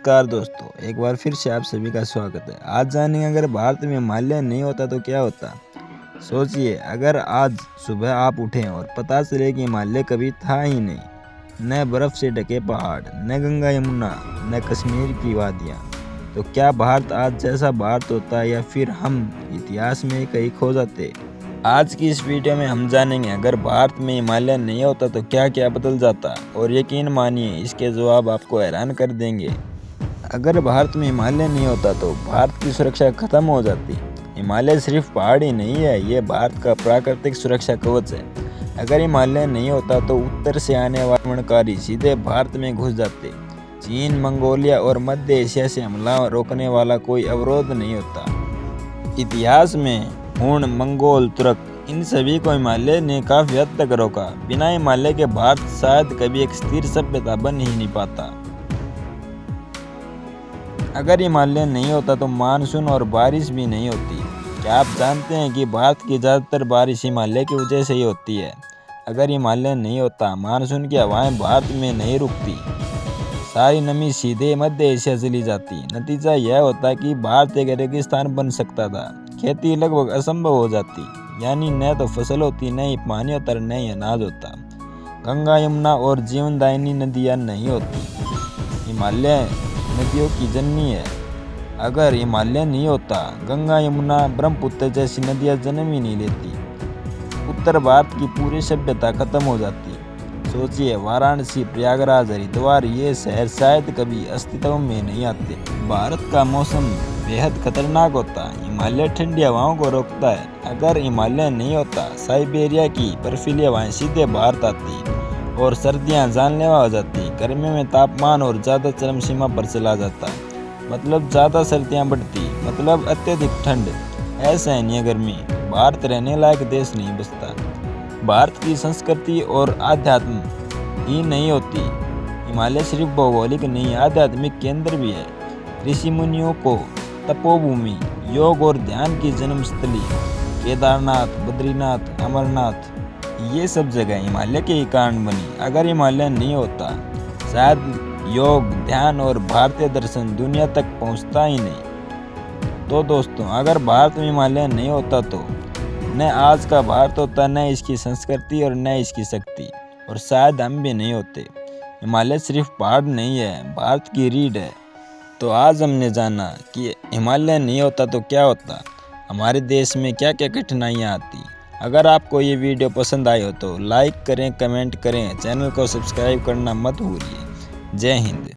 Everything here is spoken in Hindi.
नमस्कार दोस्तों, एक बार फिर से आप सभी का स्वागत है। आज जानेंगे अगर भारत में हिमालय नहीं होता तो क्या होता। सोचिए, अगर आज सुबह आप उठें और पता चले कि हिमालय कभी था ही नहीं, न बर्फ से ढके पहाड़, न गंगा यमुना, न कश्मीर की वादियाँ, तो क्या भारत आज जैसा भारत होता या फिर हम इतिहास में कहीं खो जाते। आज की इस वीडियो में हम जानेंगे अगर भारत में हिमालय नहीं होता तो क्या क्या बदल जाता, और यकीन मानिए इसके जवाब आपको हैरान कर देंगे। अगर भारत में हिमालय नहीं होता तो भारत की सुरक्षा खत्म हो जाती। हिमालय सिर्फ पहाड़ ही नहीं है, ये भारत का प्राकृतिक सुरक्षा कवच है। अगर हिमालय नहीं होता तो उत्तर से आने वाले आक्रमणकारी सीधे भारत में घुस जाते। चीन, मंगोलिया और मध्य एशिया से हमला रोकने वाला कोई अवरोध नहीं होता। इतिहास में हुण, मंगोल, तुर्क, इन सभी को हिमालय ने काफी हद तक रोका। बिना हिमालय के भारत शायद कभी एक स्थिर सभ्यता बन ही नहीं पाता। अगर हिमालय नहीं होता तो मानसून और बारिश भी नहीं होती। क्या आप जानते हैं कि भारत की ज़्यादातर बारिश हिमालय की वजह से ही होती है। अगर हिमालय नहीं होता, मानसून की हवाएं भारत में नहीं रुकती, सारी नमी सीधे मध्य एशिया चली जाती। नतीजा यह होता कि भारत एक रेगिस्तान बन सकता था। खेती लगभग असंभव हो जाती, यानी न तो फसल होती, न ही पानी होता, न ही अनाज होता। गंगा, यमुना और जीवनदायिनी नदियाँ नहीं होती। हिमालय नदियों की जननी है। अगर हिमालय नहीं होता, गंगा, यमुना, ब्रह्मपुत्र जैसी नदियाँ जन्म ही नहीं लेती। उत्तर भारत की पूरी सभ्यता खत्म हो जाती। सोचिए, वाराणसी, प्रयागराज, हरिद्वार, ये शहर शायद कभी अस्तित्व में नहीं आते। भारत का मौसम बेहद खतरनाक होता। हिमालय ठंडी हवाओं को रोकता है। अगर हिमालय नहीं होता, साइबेरिया की बर्फीली हवाएं सीधे भारत आती और सर्दियां जानलेवा हो जाती। गर्मियों में तापमान और ज़्यादा चरम सीमा पर चला जाता, मतलब ज़्यादा सर्दियां बढ़ती, मतलब अत्यधिक ठंड, असहनीय गर्मी। भारत रहने लायक देश नहीं बचता। भारत की संस्कृति और आध्यात्म ही नहीं होती। हिमालय सिर्फ भौगोलिक नहीं, आध्यात्मिक केंद्र भी है। ऋषि मुनियों को तपोभूमि, योग और ध्यान की जन्मस्थली, केदारनाथ, बद्रीनाथ, अमरनाथ, ये सब जगह हिमालय के ही कारण बनी। अगर हिमालय नहीं होता, शायद योग, ध्यान और भारतीय दर्शन दुनिया तक पहुंचता ही नहीं। तो दोस्तों, अगर भारत में हिमालय नहीं होता तो न आज का भारत होता, न इसकी संस्कृति और न इसकी शक्ति, और शायद हम भी नहीं होते। हिमालय सिर्फ पहाड़ नहीं है, भारत की रीढ़ है। तो आज हमने जाना कि हिमालय नहीं होता तो क्या होता, हमारे देश में क्या क्या कठिनाइयाँ आती। अगर आपको ये वीडियो पसंद आई हो तो लाइक करें, कमेंट करें, चैनल को सब्सक्राइब करना मत भूलिए। जय हिंद।